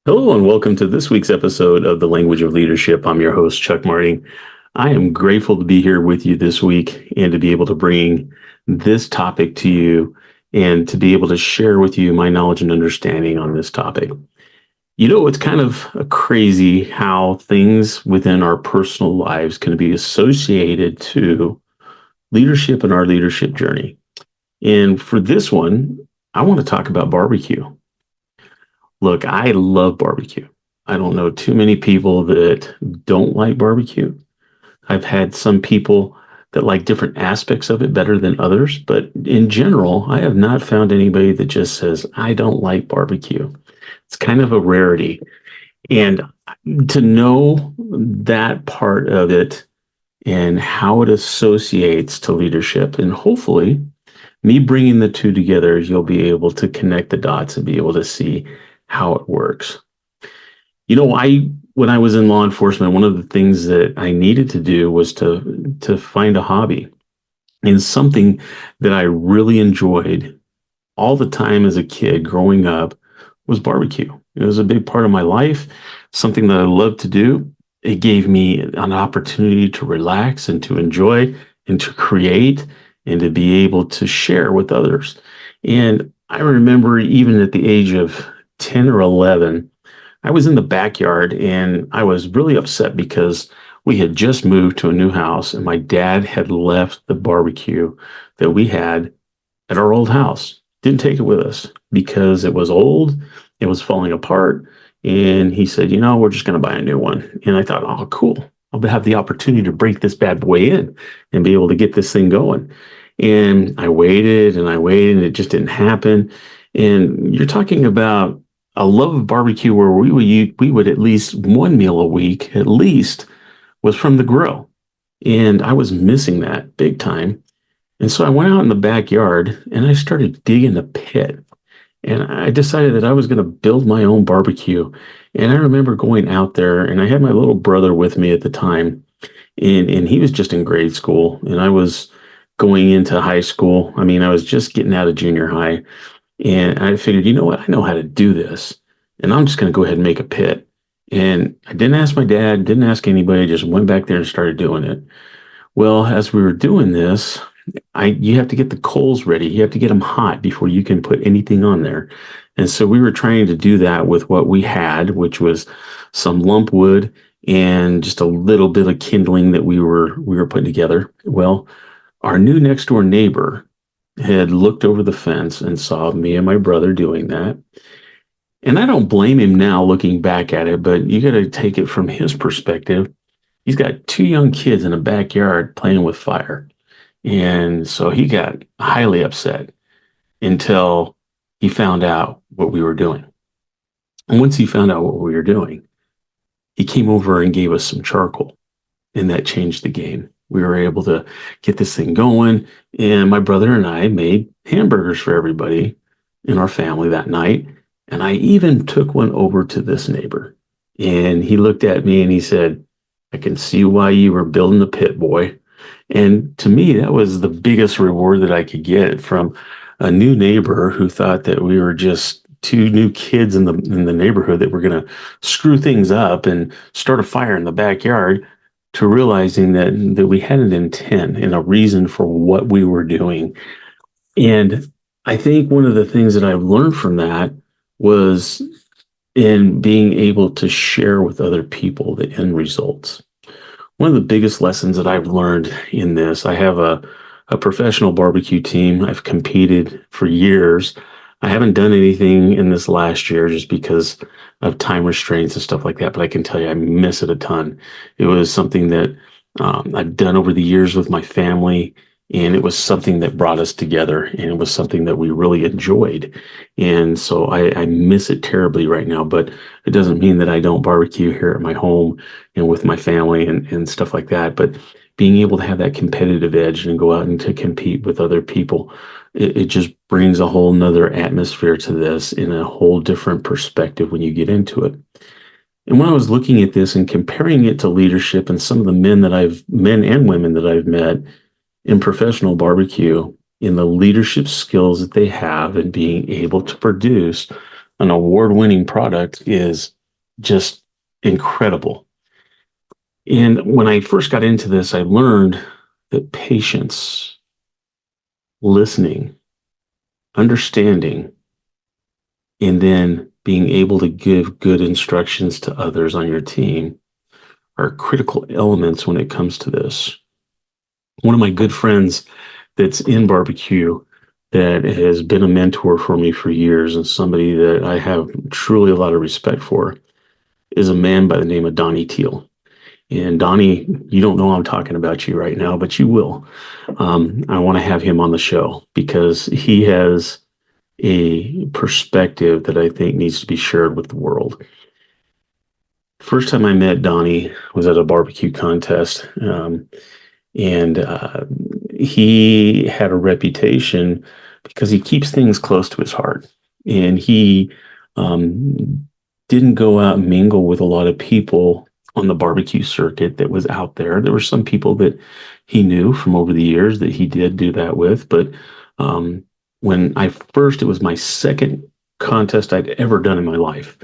Hello and welcome to this week's episode of The Language of Leadership. I'm your host, Chuck Marting. I am grateful to be here with you this week and to be able to bring this topic to you and to be able to share with you my knowledge and understanding on this topic. You know, it's kind of crazy how things within our personal lives can be associated to leadership and our leadership journey. And for this one, I want to talk about barbecue. Look, I love barbecue. I don't know too many people that don't like barbecue. I've had some people that like different aspects of it better than others, but in general, I have not found anybody that just says, I don't like barbecue. It's kind of a rarity. And to know that part of it and how it associates to leadership, and hopefully me bringing the two together, you'll be able to connect the dots and be able to see how it works. You know, when I was in law enforcement, one of the things that I needed to do was to find a hobby and something that I really enjoyed all the time as a kid growing up was barbecue. It was a big part of my life, something that I loved to do. It gave me an opportunity to relax and to enjoy and to create and to be able to share with others. And I remember even at the age of 10 or 11, I was in the backyard and I was really upset because we had just moved to a new house and my dad had left the barbecue that we had at our old house. Didn't take it with us because it was old, it was falling apart. And he said, you know, we're just going to buy a new one. And I thought, oh, cool. I'll have the opportunity to break this bad boy in and be able to get this thing going. And I waited and I waited and it just didn't happen. And you're talking about a love of barbecue where we would at least one meal a week, at least, was from the grill. And I was missing that big time. And so I went out in the backyard and I started digging a pit. And I decided that I was going to build my own barbecue. And I remember going out there and I had my little brother with me at the time. And he was just in grade school and I was going into high school. I mean, I was just getting out of junior high. And I figured, you know what? I know how to do this. And I'm just going to go ahead and make a pit. And I didn't ask my dad, didn't ask anybody, just went back there and started doing it. Well, as we were doing this, you have to get the coals ready. You have to get them hot before you can put anything on there. And so we were trying to do that with what we had, which was some lump wood and just a little bit of kindling that we were putting together. Well, our new next door neighbor had looked over the fence and saw me and my brother doing that. And I don't blame him now looking back at it, but you got to take it from his perspective. He's got two young kids in a backyard playing with fire. And so he got highly upset until he found out what we were doing. And once he found out what we were doing, he came over and gave us some charcoal, and that changed the game. We were able to get this thing going, and my brother and I made hamburgers for everybody in our family that night. And I even took one over to this neighbor, and he looked at me and he said, I can see why you were building the pit, boy. And to me, that was the biggest reward that I could get from a new neighbor who thought that we were just two new kids in the neighborhood that were going to screw things up and start a fire in the backyard, to realizing that we had an intent and a reason for what we were doing. And I think one of the things that I've learned from that was in being able to share with other people the end results. One of the biggest lessons that I've learned in this, I have a professional barbecue team. I've competed for years. I haven't done anything in this last year just because of time restraints and stuff like that, but I can tell you I miss it a ton. It was something that I've done over the years with my family, and it was something that brought us together, and it was something that we really enjoyed. And so I miss it terribly right now, but it doesn't mean that I don't barbecue here at my home and with my family and stuff like that. But being able to have that competitive edge and go out and to compete with other people, it just brings a whole nother atmosphere to this in a whole different perspective when you get into it. And when I was looking at this and comparing it to leadership and some of the men and women that I've met in professional barbecue, in the leadership skills that they have and being able to produce an award-winning product is just incredible. And when I first got into this, I learned that patience, listening, understanding, and then being able to give good instructions to others on your team are critical elements when it comes to this. One of my good friends that's in barbecue that has been a mentor for me for years and somebody that I have truly a lot of respect for is a man by the name of Donnie Teal. And Donnie, you don't know I'm talking about you right now, but you will. I want to have him on the show because he has a perspective that I think needs to be shared with the world. First time I met Donnie was at a barbecue contest, and he had a reputation because he keeps things close to his heart, and he um, didn't go out and mingle with a lot of people on the barbecue circuit that was out there. There were some people that he knew from over the years that he did do that with, but um, it was my second contest I'd ever done in my life,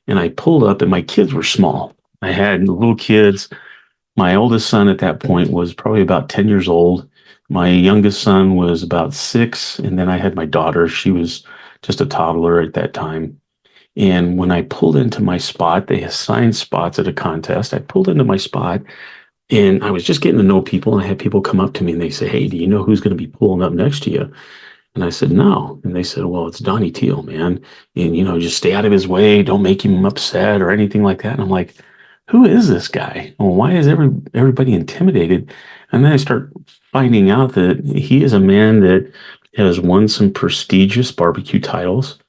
and I pulled up, and my kids were small. I had little kids. My oldest son at that point was probably about 10 years old. My youngest son was about 6. And then I had my daughter. She was just a toddler at that time. And when I pulled into my spot, they assigned spots at a contest. I pulled into my spot and I was just getting to know people. And I had people come up to me and they say, "Hey, do you know who's going to be pulling up next to you?" And I said, "No." And they said, "Well, it's Donnie Teal, man. And, just stay out of his way. Don't make him upset or anything like that." And I'm like, who is this guy? Well, why is everybody intimidated? And then I start finding out that he is a man that has won some prestigious barbecue titles.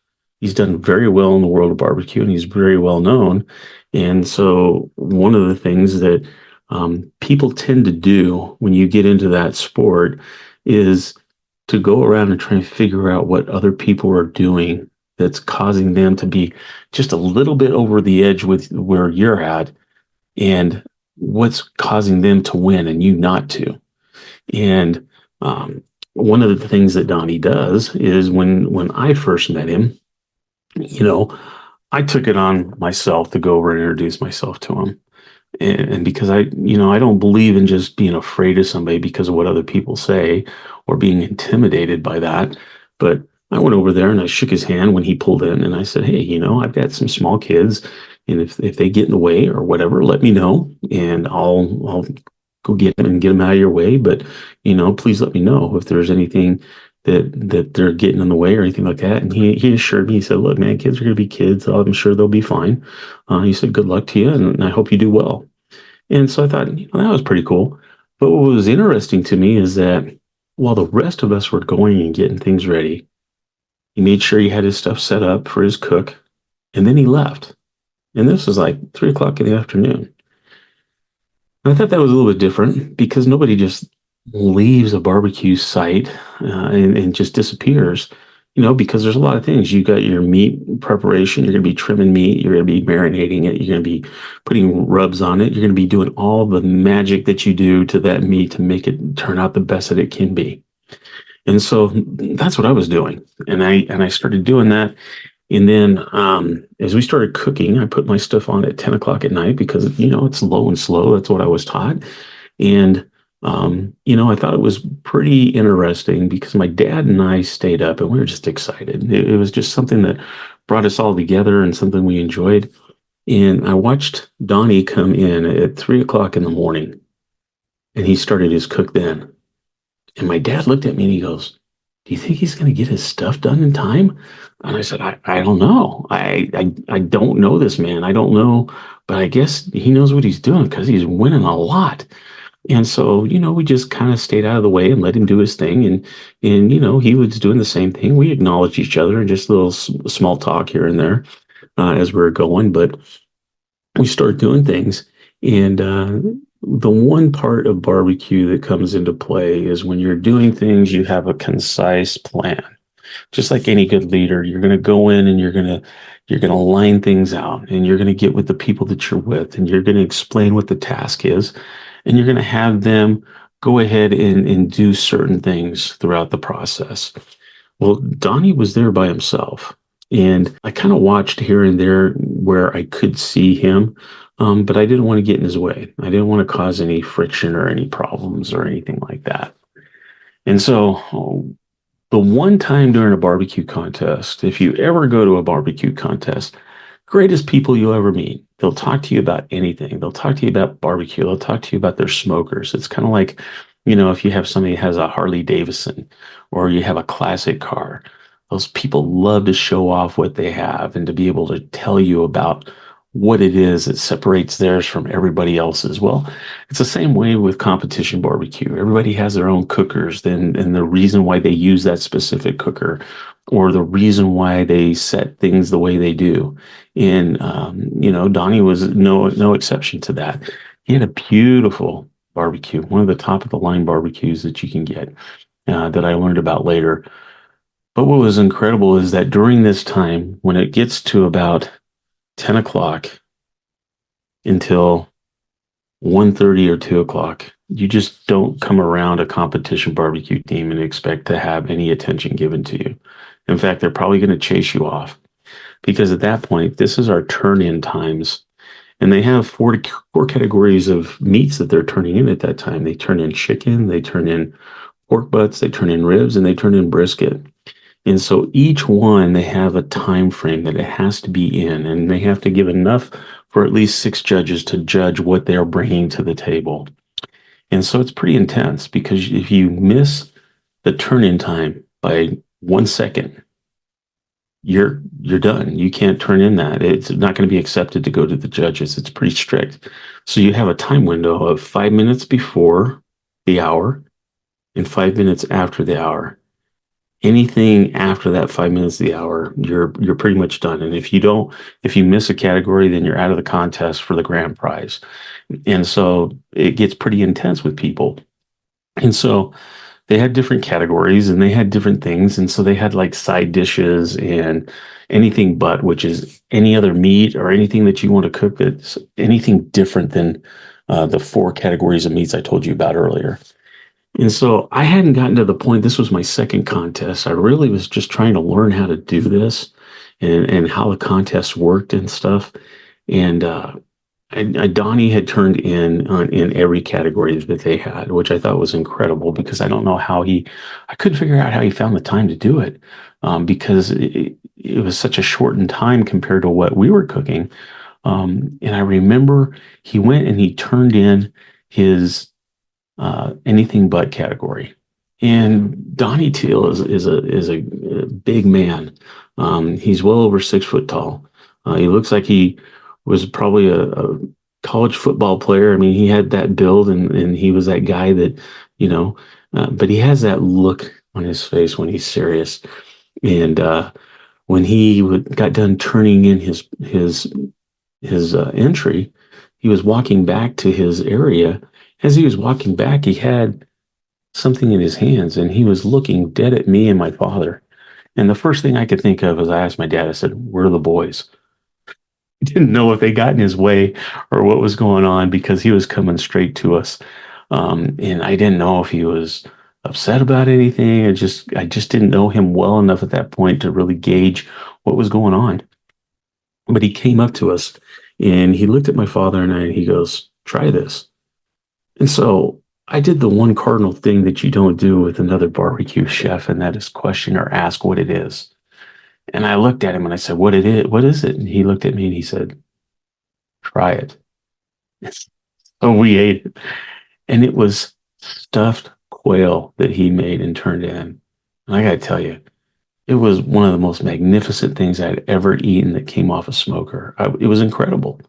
He's done very well in the world of barbecue and he's very well known. And so, one of the things that people tend to do when you get into that sport is to go around and try and figure out what other people are doing that's causing them to be just a little bit over the edge with where you're at and what's causing them to win and you not to. And one of the things that Donnie does is when I first met him, you know, I took it on myself to go over and introduce myself to him. And because I don't believe in just being afraid of somebody because of what other people say or being intimidated by that. But I went over there and I shook his hand when he pulled in and I said, "Hey, I've got some small kids, and if they get in the way or whatever, let me know and I'll go get them and get them out of your way. But please let me know if there's anything that they're getting in the way or anything like that." And he assured me, he said, "Look, man, kids are going to be kids. I'm sure they'll be fine." He said, "Good luck to you, and I hope you do well." And so I thought, that was pretty cool. But what was interesting to me is that while the rest of us were going and getting things ready, he made sure he had his stuff set up for his cook, and then he left. And this was like 3 o'clock in the afternoon. I thought that was a little bit different because nobody just leaves a barbecue site and just disappears, because there's a lot of things. You got your meat preparation, you're going to be trimming meat, you're going to be marinating it, you're going to be putting rubs on it, you're going to be doing all the magic that you do to that meat to make it turn out the best that it can be. And so that's what I was doing. And I started doing that, and then as we started cooking, I put my stuff on at 10 o'clock at night because, it's low and slow. That's what I was taught. And, I thought it was pretty interesting because my dad and I stayed up and we were just excited. It was just something that brought us all together and something we enjoyed. And I watched Donnie come in at 3 o'clock in the morning and he started his cook then. And my dad looked at me and he goes, "Do you think he's going to get his stuff done in time?" And I said, I don't know. I don't know this man. I don't know, but I guess he knows what he's doing because he's winning a lot." And so, we just kind of stayed out of the way and let him do his thing. And he was doing the same thing. We acknowledged each other and just a little small talk here and there as we were going. But we started doing things. And the one part of barbecue that comes into play is when you're doing things, you have a concise plan. Just like any good leader, you're going to go in and you're going to line things out and you're going to get with the people that you're with and you're going to explain what the task is and you're going to have them go ahead and do certain things throughout the process. Well, Donnie was there by himself And I kind of watched here and there where I could see him, but I didn't want to get in his way. I didn't want to cause any friction or any problems or anything like that. And so, the one time during a barbecue contest, if you ever go to a barbecue contest, greatest people you'll ever meet. They'll talk to you about anything. They'll talk to you about barbecue. They'll talk to you about their smokers. It's kind of like, if you have somebody who has a Harley Davidson or you have a classic car, those people love to show off what they have and to be able to tell you about what it is that separates theirs from everybody else's. Well, it's the same way with competition barbecue. Everybody has their own cookers, and the reason why they use that specific cooker or the reason why they set things the way they do. And Donnie was no exception to that. He had a beautiful barbecue, one of the top of the line barbecues that you can get, that I learned about later. But what was incredible is that during this time, when it gets to about 10 o'clock until 1:30 or 2 o'clock, you just don't come around a competition barbecue team and expect to have any attention given to you. In fact, they're probably going to chase you off, because at that point, this is our turn-in times. And they have four categories of meats that they're turning in at that time. They turn in chicken, they turn in pork butts, they turn in ribs, and they turn in brisket. And so each one, they have a time frame that it has to be in, and they have to give enough for at least 6 judges to judge what they're bringing to the table. And so it's pretty intense, because if you miss the turn-in time by 1 second, you're done. You can't turn in that. It's not going to be accepted to go to the judges. It's pretty strict. So you have a time window of 5 minutes before the hour and 5 minutes after the hour. Anything after that 5 minutes of the hour, you're pretty much done. And if you miss a category, then you're out of the contest for the grand prize. And so it gets pretty intense with people. And so they had different categories and they had different things. And so they had like side dishes and anything but, which is any other meat or anything that you want to cook that's anything different than the 4 categories of meats I told you about earlier. And so I hadn't gotten to the point, this was my second contest. I really was just trying to learn how to do this and how the contest worked and stuff. And Donnie had turned in every category that they had, which I thought was incredible, because I don't know I couldn't figure out how he found the time to do it, because it was such a shortened time compared to what we were cooking. And I remember he went and he turned in his anything but category. And Donnie Teal is a big man. He's well over 6 foot tall. He looks like he was probably a college football player. I mean, he had that build, and he was that guy that, but he has that look on his face when he's serious. And when he got done turning in his entry, he was walking back to his area. As he was walking back, he had something in his hands, and he was looking dead at me and my father. And the first thing I could think of is I asked my dad, I said, "Where are the boys?" I didn't know if they got in his way or what was going on, because he was coming straight to us. And I didn't know if he was upset about anything. I just didn't know him well enough at that point to really gauge what was going on. But he came up to us and he looked at my father and I, and he goes, "Try this." And so I did the one cardinal thing that you don't do with another barbecue chef, and that is question or ask what it is. And I looked at him and I said, "What it is? What is it?" And he looked at me and he said, "Try it." So we ate it. And it was stuffed quail that he made and turned in. And I got to tell you, it was one of the most magnificent things I'd ever eaten that came off a smoker. It was incredible.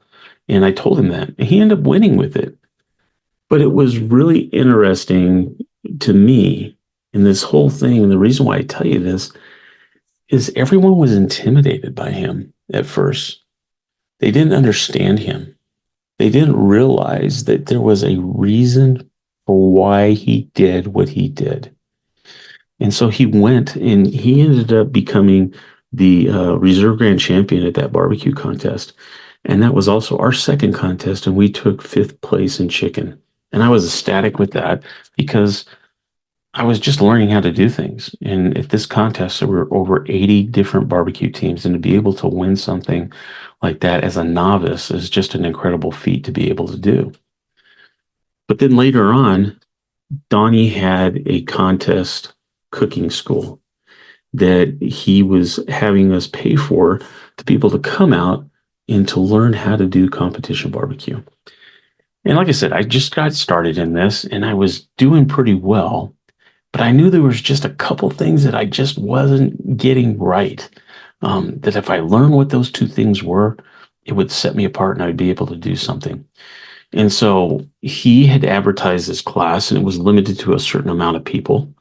And I told him that. And he ended up winning with it. But it was really interesting to me in this whole thing. And the reason why I tell you this is everyone was intimidated by him at first. They didn't understand him. They didn't realize that there was a reason for why he did what he did. And so he went and he ended up becoming the reserve grand champion at that barbecue contest. And that was also our second contest. And we took 5th place in chicken. And I was ecstatic with that, because I was just learning how to do things. And at this contest, there were over 80 different barbecue teams. And to be able to win something like that as a novice is just an incredible feat to be able to do. But then later on, Donnie had a contest cooking school that he was having us pay for to be able to come out and to learn how to do competition barbecue. And like I said, I just got started in this and I was doing pretty well, but I knew there was just a couple things that I just wasn't getting right. That if I learned what those two things were, it would set me apart and I'd be able to do something. And so he had advertised this class and it was limited to a certain amount of people.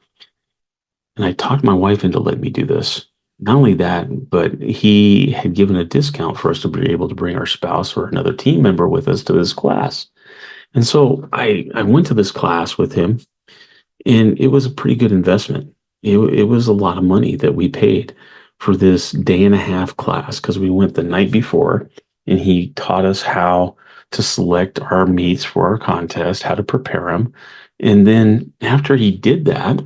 And I talked my wife into letting me do this. Not only that, but he had given a discount for us to be able to bring our spouse or another team member with us to this class. And so I went to this class with him, and it was a pretty good investment. It was a lot of money that we paid for this day and a half class because we went the night before and he taught us how to select our meats for our contest, how to prepare them. And then after he did that,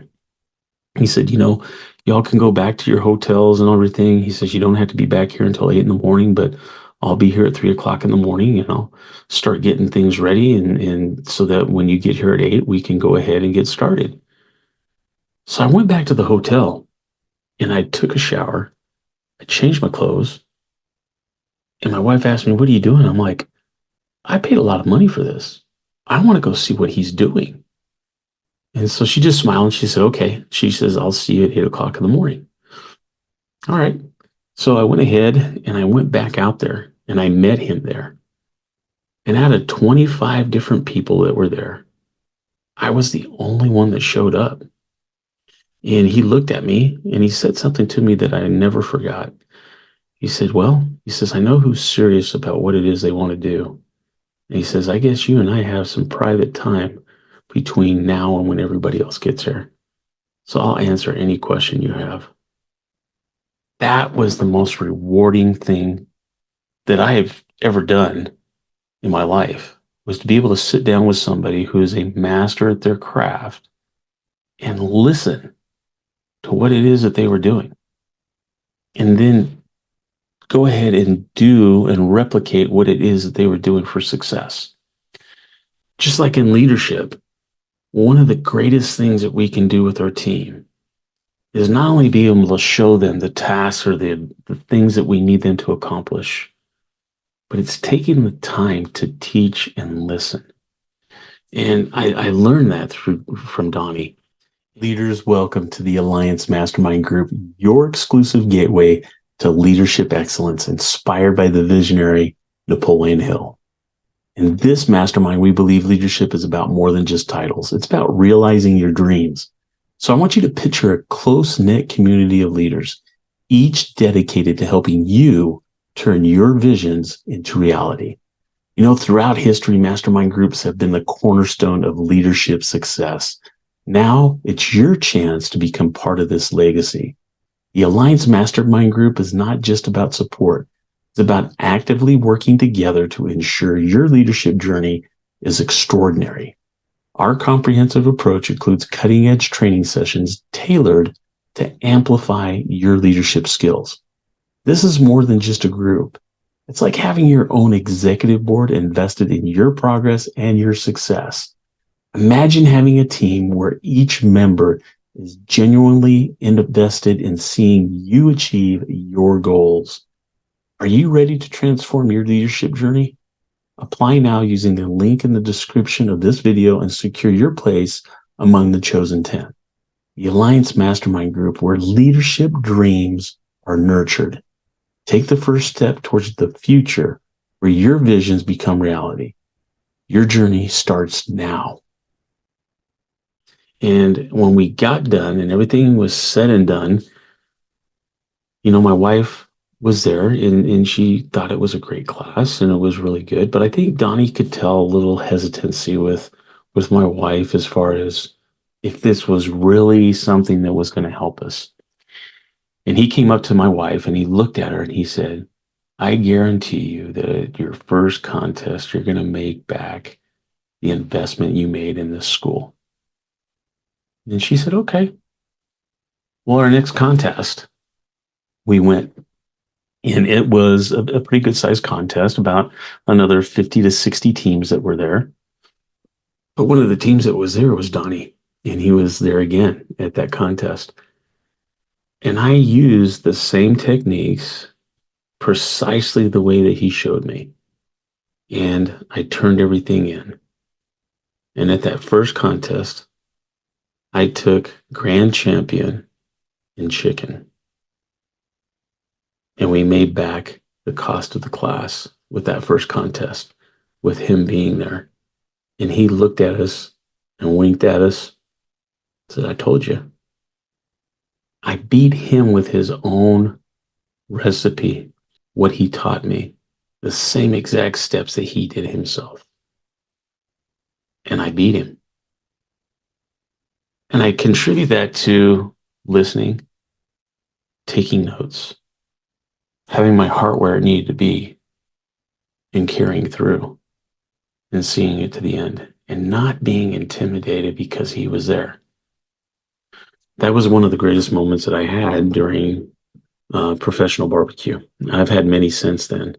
he said, y'all can go back to your hotels and everything. He says, you don't have to be back here until 8 in the morning, but I'll be here at 3 o'clock in the morning and I'll start getting things ready. And so that when you get here at 8, we can go ahead and get started. So I went back to the hotel and I took a shower. I changed my clothes. And my wife asked me, what are you doing? I'm like, I paid a lot of money for this. I want to go see what he's doing. And so she just smiled and she said, okay. She says, I'll see you at 8 o'clock in the morning. All right. So I went ahead and I went back out there and I met him there. And out of 25 different people that were there, I was the only one that showed up. And he looked at me and he said something to me that I never forgot. He said, he says, I know who's serious about what it is they want to do. And he says, I guess you and I have some private time between now and when everybody else gets here. So I'll answer any question you have. That was the most rewarding thing that I have ever done in my life, was to be able to sit down with somebody who is a master at their craft and listen to what it is that they were doing. And then go ahead and do and replicate what it is that they were doing for success. Just like in leadership, one of the greatest things that we can do with our team is not only be able to show them the tasks or the things that we need them to accomplish, but it's taking the time to teach and listen. And I learned that from Donnie. Leaders, welcome to the Alliance Mastermind Group, your exclusive gateway to leadership excellence inspired by the visionary Napoleon Hill. In this mastermind, we believe leadership is about more than just titles. It's about realizing your dreams. So I want you to picture a close-knit community of leaders, each dedicated to helping you turn your visions into reality. Throughout history, mastermind groups have been the cornerstone of leadership success. Now it's your chance to become part of this legacy. The Alliance Mastermind Group is not just about support. It's about actively working together to ensure your leadership journey is extraordinary. Our comprehensive approach includes cutting-edge training sessions tailored to amplify your leadership skills. This is more than just a group. It's like having your own executive board invested in your progress and your success. Imagine having a team where each member is genuinely invested in seeing you achieve your goals. Are you ready to transform your leadership journey? Apply now using the link in the description of this video and secure your place among the chosen 10. The Alliance Mastermind Group, where leadership dreams are nurtured. Take the first step towards the future where your visions become reality. Your journey starts now. And when we got done and everything was said and done, my wife was there and she thought it was a great class and it was really good. But I think Donnie could tell a little hesitancy with my wife as far as if this was really something that was going to help us. And he came up to my wife and he looked at her and he said, I guarantee you that at your first contest, you're going to make back the investment you made in this school. And she said, okay. Well, our next contest, we went. And it was a pretty good sized contest, about another 50 to 60 teams that were there. But one of the teams that was there was Donnie, and he was there again at that contest. And I used the same techniques precisely the way that he showed me. And I turned everything in. And at that first contest, I took grand champion in chicken. And we made back the cost of the class with that first contest, with him being there. And he looked at us and winked at us, said, I told you. I beat him with his own recipe, what he taught me, the same exact steps that he did himself. And I beat him. And I contribute that to listening, taking notes, having my heart where it needed to be, and carrying through and seeing it to the end and not being intimidated because he was there. That was one of the greatest moments that I had during professional barbecue. I've had many since then,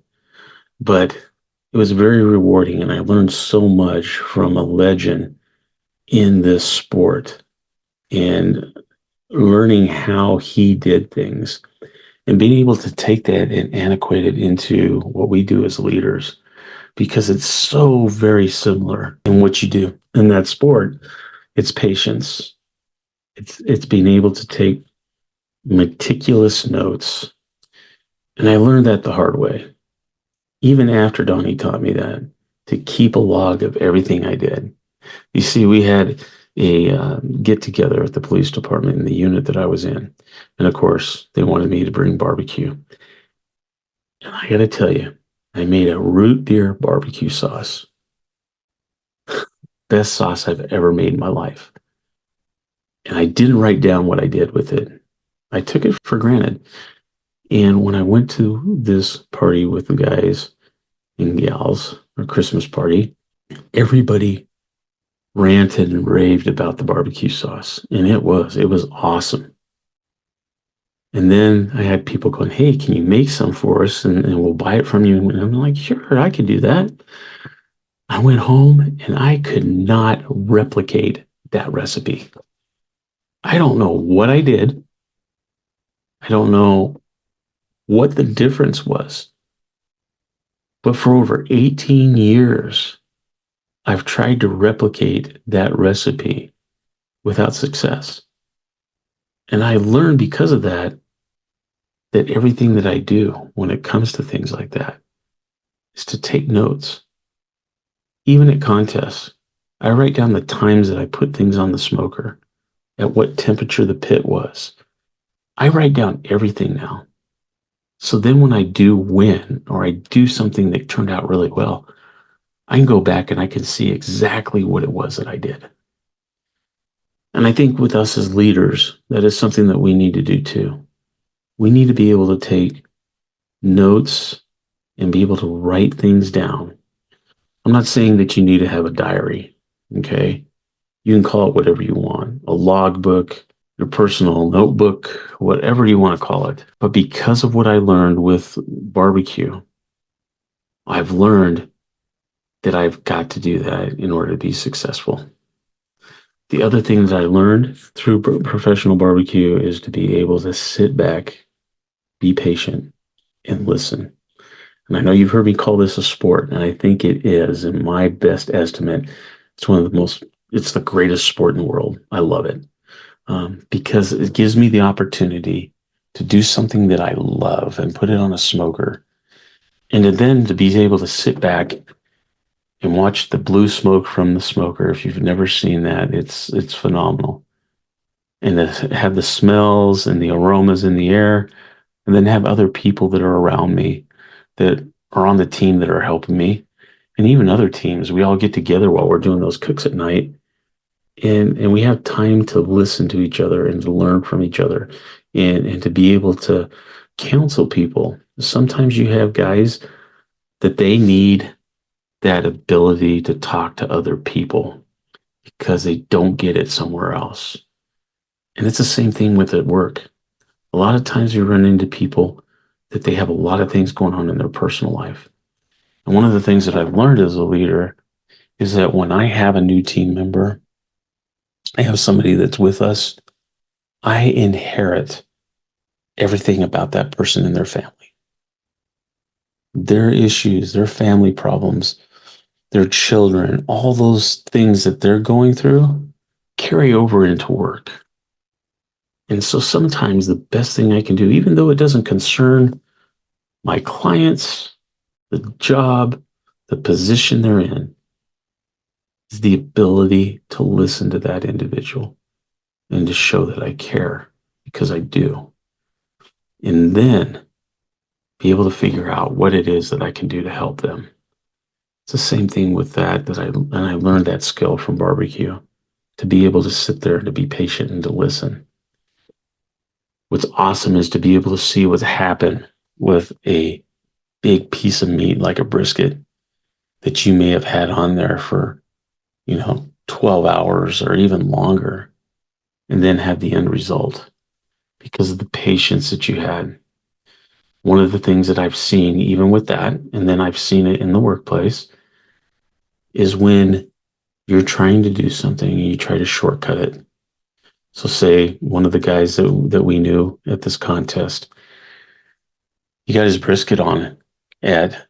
but it was very rewarding, and I learned so much from a legend in this sport and learning how he did things and being able to take that and antiquate it into what we do as leaders, because it's so very similar in what you do in that sport. It's patience. It's being able to take meticulous notes. And I learned that the hard way, even after Donnie taught me that, to keep a log of everything I did. You see, we had a get together at the police department in the unit that I was in. And of course, they wanted me to bring barbecue. And I got to tell you, I made a root beer barbecue sauce. Best sauce I've ever made in my life. And I didn't write down what I did with it. I took it for granted. And when I went to this party with the guys and gals, or Christmas party, everybody ranted and raved about the barbecue sauce. And it was awesome. And then I had people going, hey, can you make some for us? And we'll buy it from you. And I'm like, sure, I can do that. I went home and I could not replicate that recipe. I don't know what I did. I don't know what the difference was. But for over 18 years, I've tried to replicate that recipe without success. And I learned because of that, that everything that I do when it comes to things like that is to take notes. Even at contests, I write down the times that I put things on the smoker, at what temperature the pit was. I write down everything now. So then when I do win or I do something that turned out really well, I can go back and I can see exactly what it was that I did. And I think with us as leaders, that is something that we need to do too. We need to be able to take notes and be able to write things down. I'm not saying that you need to have a diary, okay? You can call it whatever you want, a logbook, your personal notebook, whatever you want to call it. But because of what I learned with barbecue, I've learned that I've got to do that in order to be successful. The other thing that I learned through professional barbecue is to be able to sit back, be patient, and listen. And I know you've heard me call this a sport, and I think it is, in my best estimate. It's the greatest sport in the world. I love it because it gives me the opportunity to do something that I love and put it on a smoker. And then to be able to sit back and watch the blue smoke from the smoker. If you've never seen that, it's phenomenal. And to have the smells and the aromas in the air, and then have other people that are around me that are on the team that are helping me, and even other teams. We all get together while we're doing those cooks at night, and we have time to listen to each other and to learn from each other, and to be able to counsel people. Sometimes you have guys that they need that ability to talk to other people because they don't get it somewhere else. And it's the same thing with at work. A lot of times we run into people that they have a lot of things going on in their personal life. And one of the things that I've learned as a leader is that when I have a new team member, I have somebody that's with us, I inherit everything about that person and their family, their issues, their family problems, their children, all those things that they're going through carry over into work. And so sometimes the best thing I can do, even though it doesn't concern my clients, the job, the position they're in, is the ability to listen to that individual and to show that I care, because I do. And then be able to figure out what it is that I can do to help them. It's the same thing with that I learned that skill from barbecue, to be able to sit there and to be patient and to listen. What's awesome is to be able to see what's happened with a big piece of meat like a brisket that you may have had on there for, 12 hours or even longer, and then have the end result because of the patience that you had. One of the things that I've seen, even with that, and then I've seen it in the workplace, is when you're trying to do something and you try to shortcut it. So say one of the guys that we knew at this contest, he got his brisket on at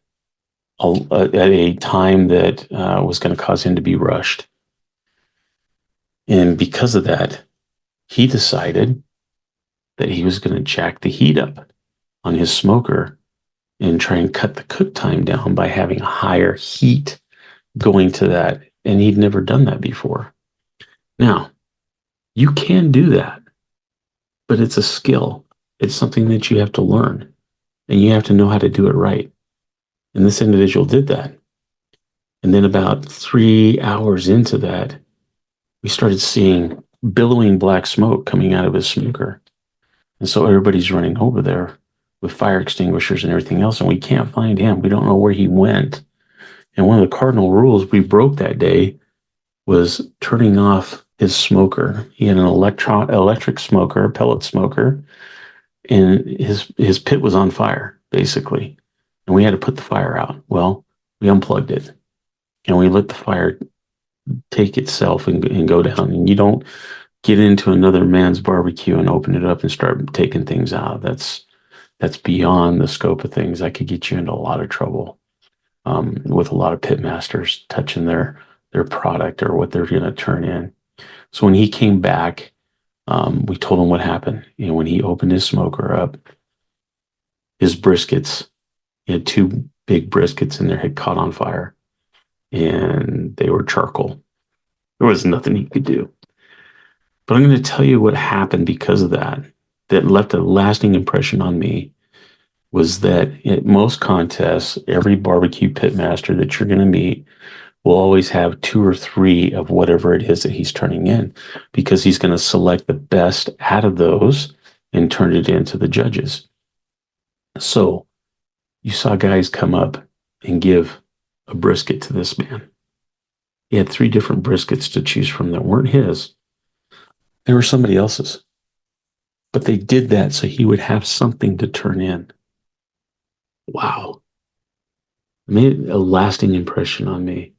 a time that was going to cause him to be rushed. And because of that, he decided that he was going to jack the heat up on his smoker and try and cut the cook time down by having a higher heat going to that. And he'd never done that before. Now, you can do that, but it's a skill. It's something that you have to learn, and you have to know how to do it right. And this individual did that. And then about 3 hours into that, we started seeing billowing black smoke coming out of his smoker. And so everybody's running over there with fire extinguishers and everything else, and we can't find him. We don't know where he went. And one of the cardinal rules we broke that day was turning off his smoker. He had an electric smoker, a pellet smoker, and his pit was on fire, basically. And we had to put the fire out. Well, we unplugged it, and we let the fire take itself and go down. And you don't get into another man's barbecue and open it up and start taking things out. That's beyond the scope of things. That could get you into a lot of trouble with a lot of pit masters touching their product or what they're going to turn in. So when he came back, we told him what happened. When he opened his smoker up, his briskets, he had two big briskets in there, had caught on fire, and they were charcoal. There was nothing he could do. But I'm going to tell you what happened because of that left a lasting impression on me, was that at most contests, every barbecue pitmaster that you're going to meet will always have 2 or 3 of whatever it is that he's turning in, because he's going to select the best out of those and turn it into the judges. So you saw guys come up and give a brisket to this man. He had 3 different briskets to choose from that weren't his. They were somebody else's. But they did that so he would have something to turn in. Wow. It made a lasting impression on me.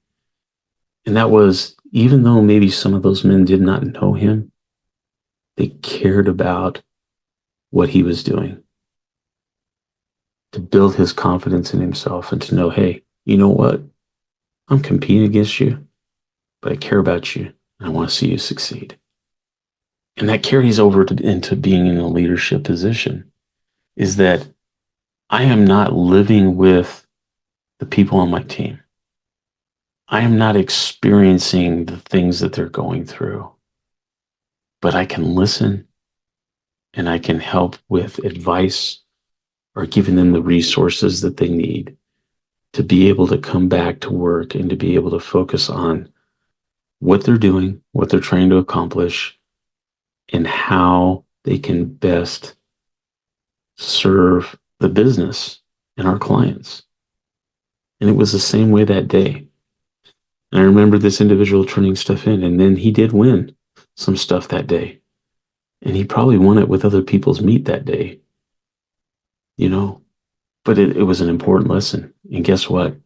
And that was, even though maybe some of those men did not know him, they cared about what he was doing, to build his confidence in himself and to know, hey, you know what? I'm competing against you, but I care about you and I want to see you succeed. And that carries over into being in a leadership position, is that I am not living with the people on my team. I am not experiencing the things that they're going through, but I can listen and I can help with advice or giving them the resources that they need to be able to come back to work and to be able to focus on what they're doing, what they're trying to accomplish, and how they can best serve the business and our clients. And it was the same way that day. And I remember this individual turning stuff in, and then he did win some stuff that day. And he probably won it with other people's meat that day, you know, but it was an important lesson. And guess what?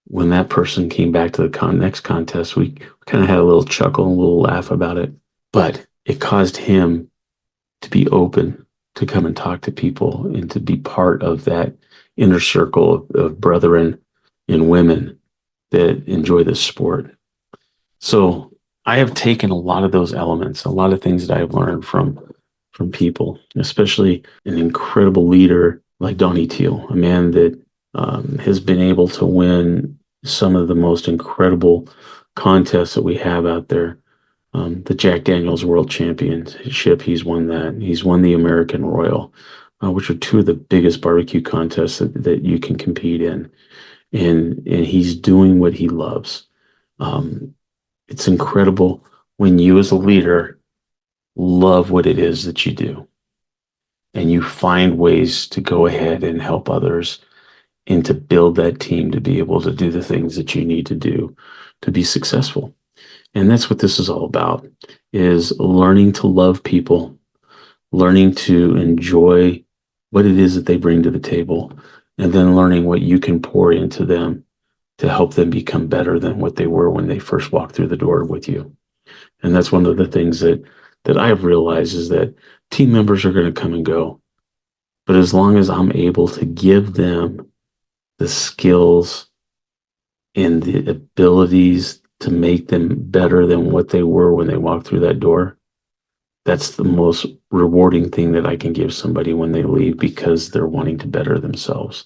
When that person came back to the next contest, we kind of had a little chuckle, a little laugh about it, but it caused him to be open to come and talk to people and to be part of that inner circle of brethren and women that enjoy this sport. So I have taken a lot of those elements, a lot of things that I've learned from people, especially an incredible leader like Donnie Teal, a man that has been able to win some of the most incredible contests that we have out there. The Jack Daniels World Championship, he's won that. He's won the American Royal, which are two of the biggest barbecue contests that you can compete in. And he's doing what he loves. Um, it's incredible when you as a leader love what it is that you do and you find ways to go ahead and help others and to build that team to be able to do the things that you need to do to be successful. And that's what this is all about, is learning to love people, learning to enjoy what it is that they bring to the table, and then learning what you can pour into them to help them become better than what they were when they first walked through the door with you. And that's one of the things that I've realized is that team members are going to come and go. But as long as I'm able to give them the skills and the abilities to make them better than what they were when they walked through that door, that's the most rewarding thing that I can give somebody when they leave because they're wanting to better themselves.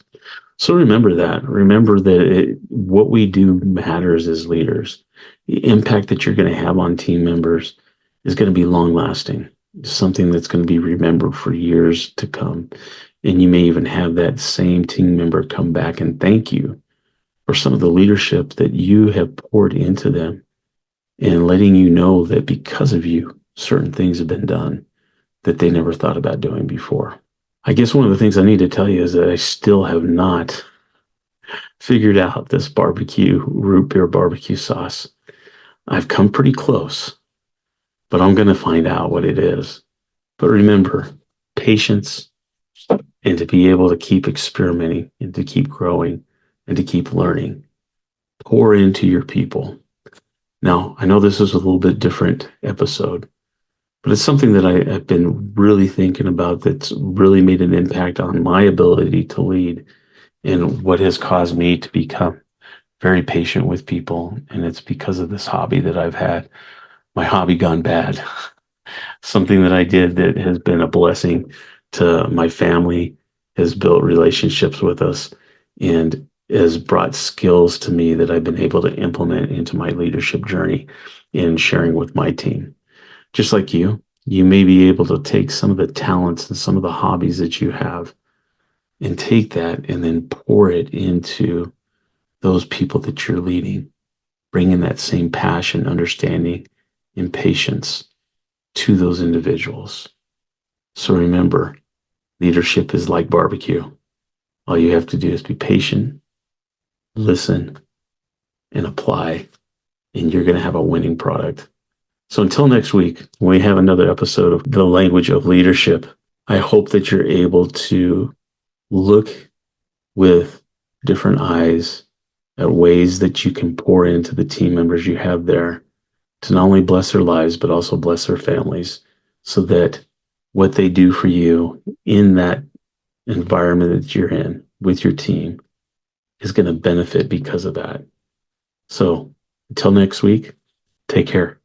So remember that. Remember that what we do matters as leaders. The impact that you're going to have on team members is going to be long lasting, something that's going to be remembered for years to come. And you may even have that same team member come back and thank you for some of the leadership that you have poured into them and letting you know that because of you, certain things have been done that they never thought about doing before. I guess one of the things I need to tell you is that I still have not figured out this barbecue root beer barbecue sauce. I've come pretty close, but I'm going to find out what it is. But remember, patience and to be able to keep experimenting and to keep growing and to keep learning. Pour into your people. Now, I know this is a little bit different episode, but it's something that I've been really thinking about that's really made an impact on my ability to lead and what has caused me to become very patient with people. And it's because of this hobby that I've had, my hobby gone bad. Something that I did that has been a blessing to my family, has built relationships with us, and has brought skills to me that I've been able to implement into my leadership journey in sharing with my team. Just like you may be able to take some of the talents and some of the hobbies that you have and take that and then pour it into those people that you're leading, bringing that same passion, understanding, and patience to those individuals. So remember, leadership is like barbecue. All you have to do is be patient, listen, and apply, and you're going to have a winning product. So until next week, when we have another episode of The Language of Leadership, I hope that you're able to look with different eyes at ways that you can pour into the team members you have there to not only bless their lives, but also bless their families so that what they do for you in that environment that you're in with your team is going to benefit because of that. So until next week, take care.